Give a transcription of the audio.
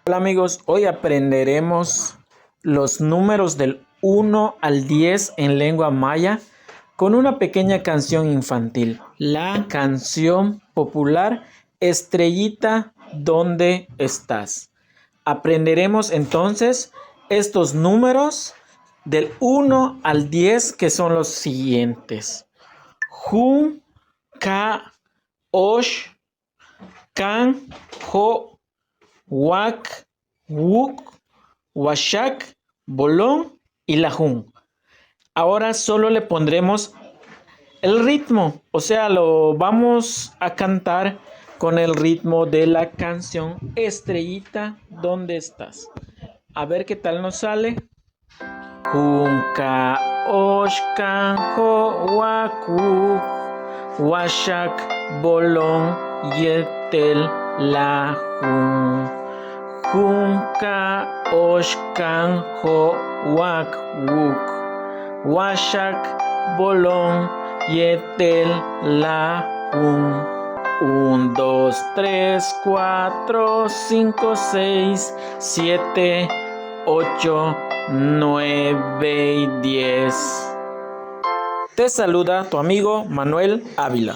Hola amigos, hoy aprenderemos los números del 1 al 10 en lengua maya con una pequeña canción infantil, la canción popular Estrellita, ¿dónde estás? Aprenderemos entonces estos números del 1 al 10 que son los siguientes. Jun, Ka, Osh, Kan, Ho, Wak, Wuk, Washak, Bolón y Lajún. Ahora solo le pondremos el ritmo, o sea, lo vamos a cantar con el ritmo de la canción Estrellita, ¿dónde estás? A ver qué tal nos sale. Junka, Oshkan, Ho, Waku, Washak, Bolón, Yetel, Lajún. Junka, Oshkan, Ho, Wak, Wuk, Washak, Bolón, Yetel, Lajún. 1, 2, 3, 4, 5, 6, 7, 8, 9 y 10. Te saluda tu amigo Manuel Ávila.